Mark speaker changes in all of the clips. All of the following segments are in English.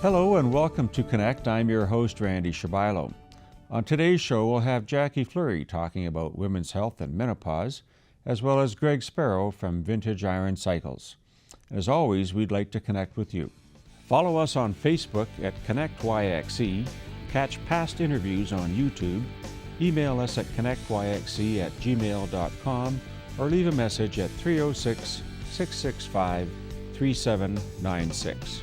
Speaker 1: Hello and welcome to Connect. I'm your host, Randy Shabilo. On today's show, we'll have Jackie Fleury talking about women's health and menopause, as well as Greg Sparrow from Vintage Iron Cycles. As always, we'd like to connect with you. Follow us on Facebook at ConnectYXE, catch past interviews on YouTube, email us at connectyxe@gmail.com, or leave a message at 306-665-3796.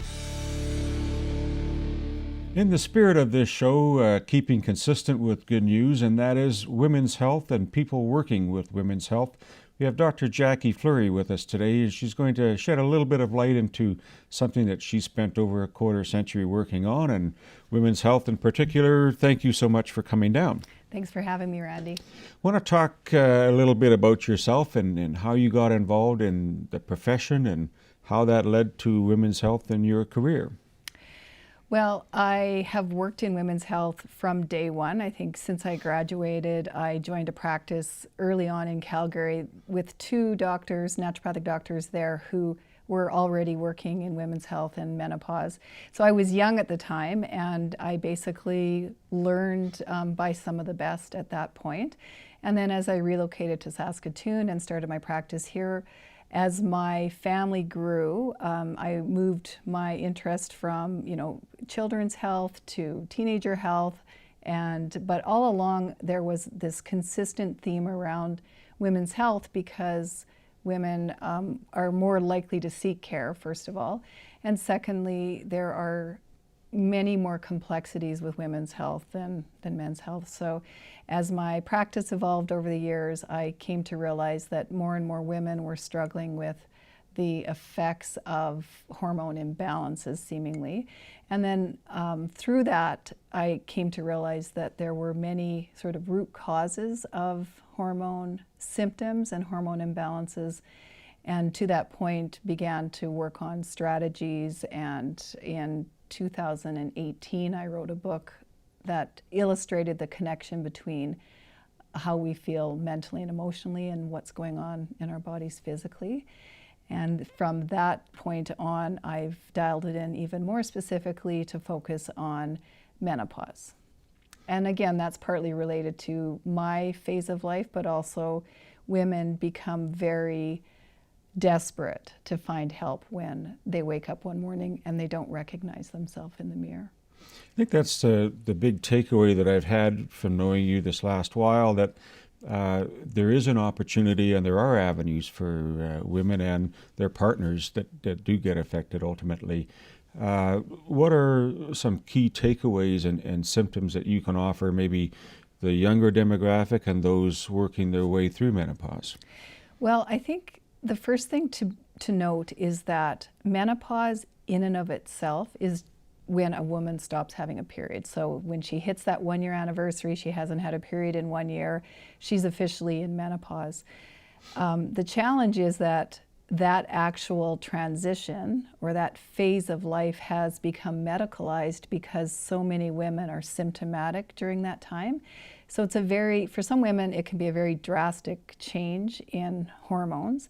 Speaker 1: In the spirit of this show, keeping consistent with good news, and that is women's health and people working with women's health, we have Dr. Jackie Fleury with us today, and she's going to shed a little bit of light into something that she spent over a quarter century working on, and women's health in particular. Thank you so much for coming down.
Speaker 2: Thanks for having me, Randy.
Speaker 1: I want to talk a little bit about yourself and how you got involved in the profession and how that led to women's health in your career.
Speaker 2: Well, I have worked in women's health from day one. I think since I graduated, I joined a practice early on in Calgary with two doctors, naturopathic doctors there, who were already working in women's health and menopause. So I was young at the time, and I basically learned by some of the best at that point. And then as I relocated to Saskatoon and started my practice here, as my family grew, I moved my interest from, children's health to teenager health, but all along there was this consistent theme around women's health because women are more likely to seek care, first of all, and secondly, there are many more complexities with women's health than men's health. So as my practice evolved over the years, I came to realize that more and more women were struggling with the effects of hormone imbalances, seemingly. And then through that, I came to realize that there were many sort of root causes of hormone symptoms and hormone imbalances. And to that point, began to work on strategies. And in 2018, I wrote a book that illustrated the connection between how we feel mentally and emotionally and what's going on in our bodies physically. And from that point on, I've dialed it in even more specifically to focus on menopause. And again, that's partly related to my phase of life, but also women become very desperate to find help when they wake up one morning and they don't recognize themselves in the mirror.
Speaker 1: I think that's the big takeaway that I've had from knowing you this last while, that there is an opportunity and there are avenues for women and their partners that do get affected ultimately. What are some key takeaways and symptoms that you can offer maybe the younger demographic and those working their way through menopause?
Speaker 2: Well, I think the first thing to note is that menopause in and of itself is when a woman stops having a period. So when she hits that 1-year anniversary, she hasn't had a period in 1 year, she's officially in menopause. The challenge is that actual transition or that phase of life has become medicalized because so many women are symptomatic during that time. So it's for some women, it can be a very drastic change in hormones.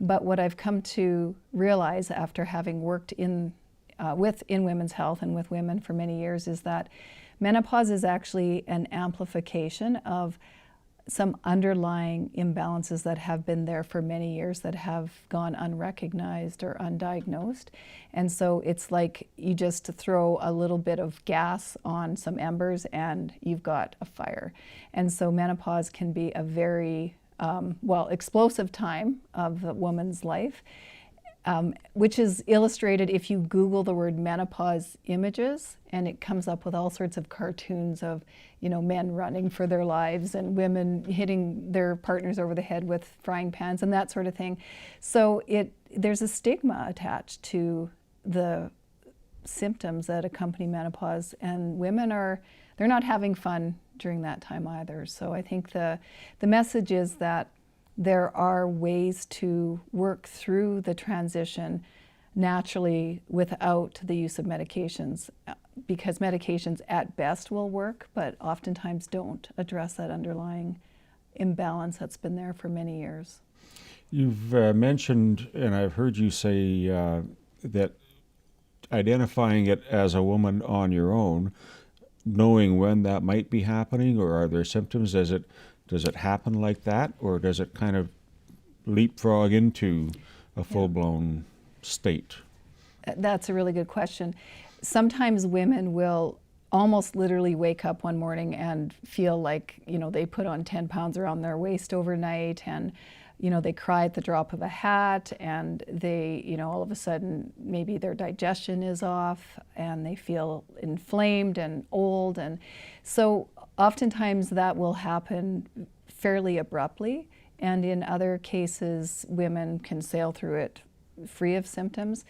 Speaker 2: But what I've come to realize after having worked in women's health and with women for many years is that menopause is actually an amplification of some underlying imbalances that have been there for many years that have gone unrecognized or undiagnosed. And so it's like you just throw a little bit of gas on some embers and you've got a fire. And so menopause can be a very explosive time of a woman's life. Which is illustrated if you Google the word menopause images, and it comes up with all sorts of cartoons of, men running for their lives and women hitting their partners over the head with frying pans and that sort of thing. So there's a stigma attached to the symptoms that accompany menopause, and women they're not having fun during that time either. So I think the message is that there are ways to work through the transition naturally without the use of medications, because medications at best will work, but oftentimes don't address that underlying imbalance that's been there for many years.
Speaker 1: You've mentioned, and I've heard you say that identifying it as a woman on your own, knowing when that might be happening, or are there symptoms? Does it happen like that, or does it kind of leapfrog into a full-blown state?
Speaker 2: That's a really good question. Sometimes women will almost literally wake up one morning and feel like, they put on 10 pounds around their waist overnight, and, they cry at the drop of a hat, and they, all of a sudden maybe their digestion is off and they feel inflamed and old. And so oftentimes that will happen fairly abruptly. And in other cases, women can sail through it free of symptoms.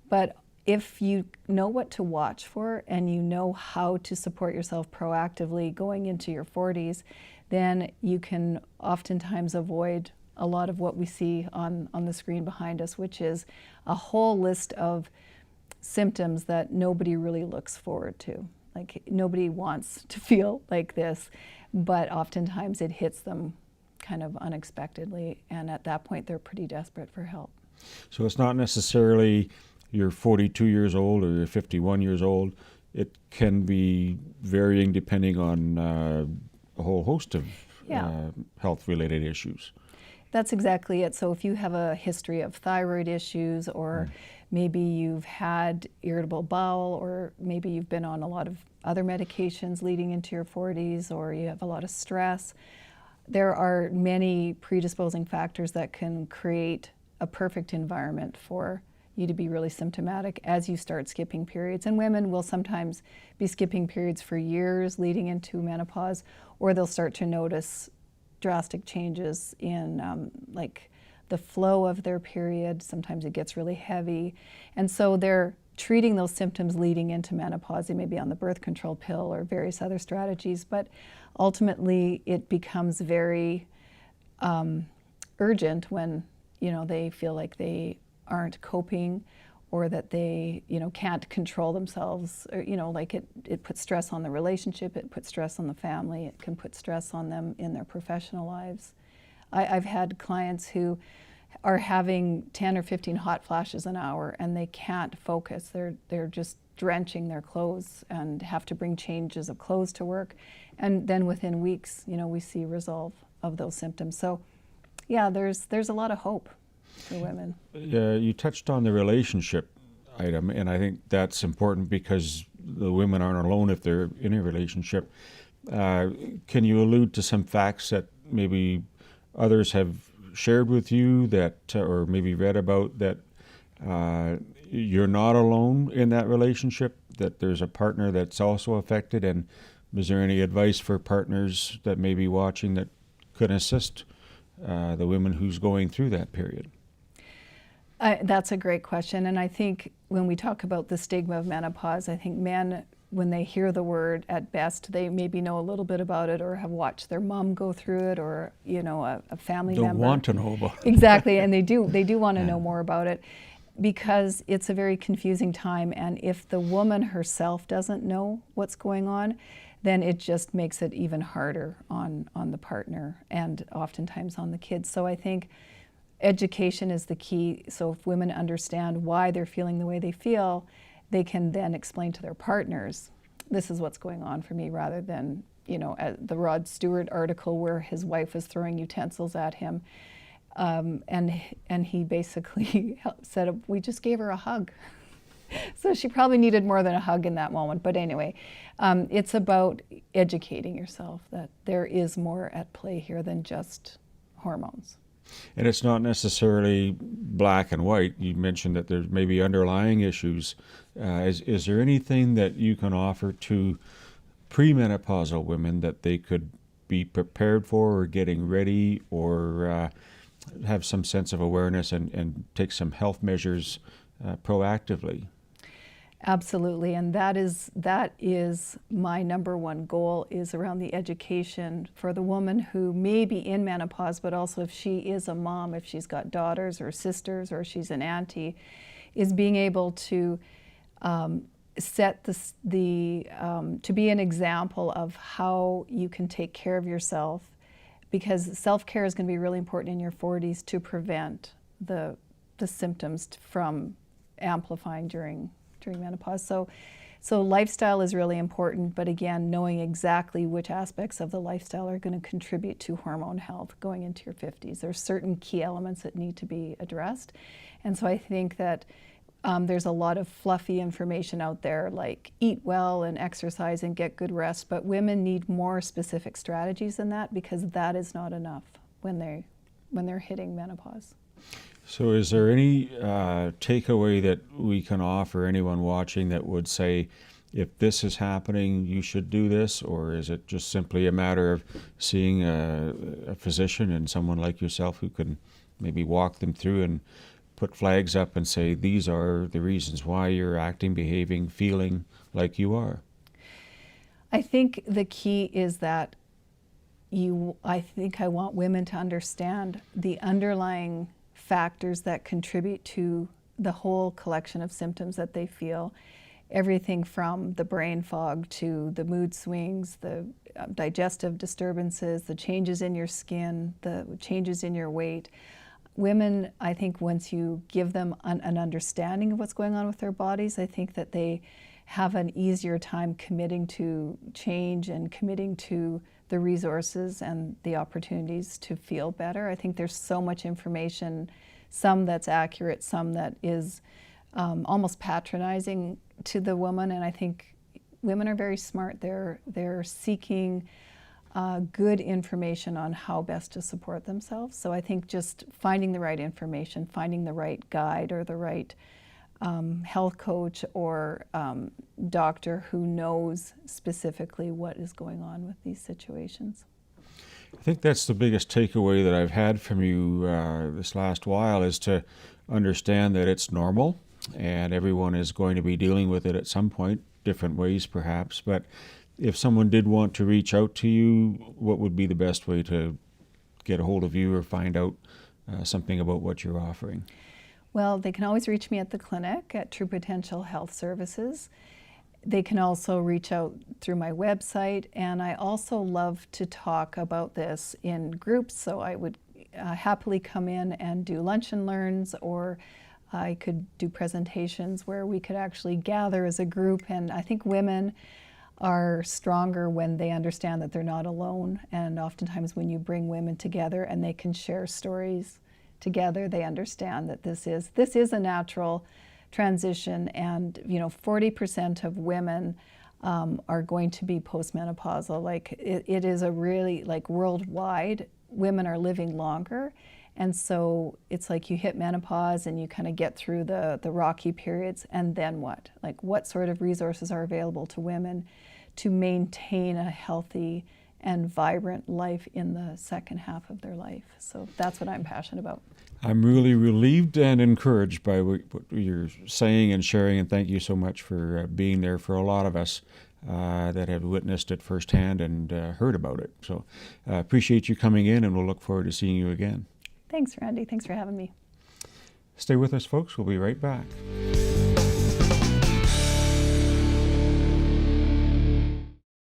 Speaker 2: But if you know what to watch for and you know how to support yourself proactively going into your 40s, then you can oftentimes avoid a lot of what we see on the screen behind us, which is a whole list of symptoms that nobody really looks forward to. Like, nobody wants to feel like this, but oftentimes it hits them kind of unexpectedly, and at that point they're pretty desperate for help.
Speaker 1: So it's not necessarily you're 42 years old or you're 51 years old. It can be varying depending on a whole host of health-related issues.
Speaker 2: That's exactly it. So if you have a history of thyroid issues, or maybe you've had irritable bowel, or maybe you've been on a lot of other medications leading into your 40s, or you have a lot of stress, there are many predisposing factors that can create a perfect environment for you to be really symptomatic as you start skipping periods. And women will sometimes be skipping periods for years leading into menopause, or they'll start to notice drastic changes in like the flow of their period. Sometimes it gets really heavy. And so they're treating those symptoms leading into menopause. They may be on the birth control pill or various other strategies, but ultimately it becomes very urgent when they feel like they aren't coping, or that they can't control themselves, or like it puts stress on the relationship, it puts stress on the family, it can put stress on them in their professional lives. I've had clients who are having 10 or 15 hot flashes an hour and they can't focus. They're just drenching their clothes and have to bring changes of clothes to work, and then within weeks we see resolve of those symptoms. So yeah, there's a lot of hope for women.
Speaker 1: You touched on the relationship item, and I think that's important because the women aren't alone if they're in a relationship. Can you allude to some facts that maybe others have shared with you that, or maybe read about, that you're not alone in that relationship, that there's a partner that's also affected? And is there any advice for partners that may be watching that could assist the women who's going through that period?
Speaker 2: That's a great question. And I think when we talk about the stigma of menopause, I think men, when they hear the word, at best, they maybe know a little bit about it or have watched their mom go through it, or, a family member.
Speaker 1: Don't want to know about it.
Speaker 2: Exactly. And they do want to know more about it, because it's a very confusing time. And if the woman herself doesn't know what's going on, then it just makes it even harder on the partner and oftentimes on the kids. So I think education is the key. So if women understand why they're feeling the way they feel, they can then explain to their partners, this is what's going on for me, rather than, the Rod Stewart article where his wife was throwing utensils at him. And he basically said, we just gave her a hug. So she probably needed more than a hug in that moment. But anyway, it's about educating yourself that there is more at play here than just hormones.
Speaker 1: And it's not necessarily black and white. You mentioned that there's maybe underlying issues. Is there anything that you can offer to premenopausal women that they could be prepared for, or getting ready, or have some sense of awareness and take some health measures proactively?
Speaker 2: Absolutely, and that is my number one goal, is around the education for the woman who may be in menopause, but also if she is a mom, if she's got daughters or sisters, or she's an auntie, is being able to set to be an example of how you can take care of yourself, because self-care is going to be really important in your 40s to prevent the symptoms from amplifying during during menopause. So lifestyle is really important, but again, knowing exactly which aspects of the lifestyle are going to contribute to hormone health going into your 50s. There's certain key elements that need to be addressed. And so I think that there's a lot of fluffy information out there, like eat well and exercise and get good rest, but women need more specific strategies than that, because that is not enough when they're hitting menopause.
Speaker 1: So is there any takeaway that we can offer anyone watching that would say, if this is happening, you should do this? Or is it just simply a matter of seeing a physician and someone like yourself who can maybe walk them through and put flags up and say, these are the reasons why you're acting, behaving, feeling like you are?
Speaker 2: I think the key is that I want women to understand the underlying factors that contribute to the whole collection of symptoms that they feel. Everything from the brain fog to the mood swings, the digestive disturbances, the changes in your skin, the changes in your weight. Women, I think once you give them an understanding of what's going on with their bodies, I think that they have an easier time committing to change and committing to the resources and the opportunities to feel better. I think there's so much information, some that's accurate, some that is almost patronizing to the woman, and I think women are very smart. They're seeking good information on how best to support themselves. So I think just finding the right information, finding the right guide or the right health coach or doctor who knows specifically what is going on with these situations.
Speaker 1: I think that's the biggest takeaway that I've had from you this last while, is to understand that it's normal and everyone is going to be dealing with it at some point, different ways perhaps. But if someone did want to reach out to you, what would be the best way to get a hold of you or find out something about what you're offering?
Speaker 2: Well, they can always reach me at the clinic at True Potential Health Services. They can also reach out through my website, and I also love to talk about this in groups, so I would happily come in and do lunch and learns, or I could do presentations where we could actually gather as a group. And I think women are stronger when they understand that they're not alone, and oftentimes when you bring women together and they can share stories together, they understand that this is a natural transition, and 40% of women are going to be postmenopausal. Like it is a really, like, worldwide, women are living longer, and so it's like you hit menopause and you kind of get through the rocky periods, and then what? Like, what sort of resources are available to women to maintain a healthy and vibrant life in the second half of their life? So that's what I'm passionate about.
Speaker 1: I'm really relieved and encouraged by what you're saying and sharing, and thank you so much for being there for a lot of us that have witnessed it firsthand and heard about it. So appreciate you coming in, and we'll look forward to seeing you again.
Speaker 2: Thanks, Randy. Thanks for having me.
Speaker 1: Stay with us, folks. We'll be right back.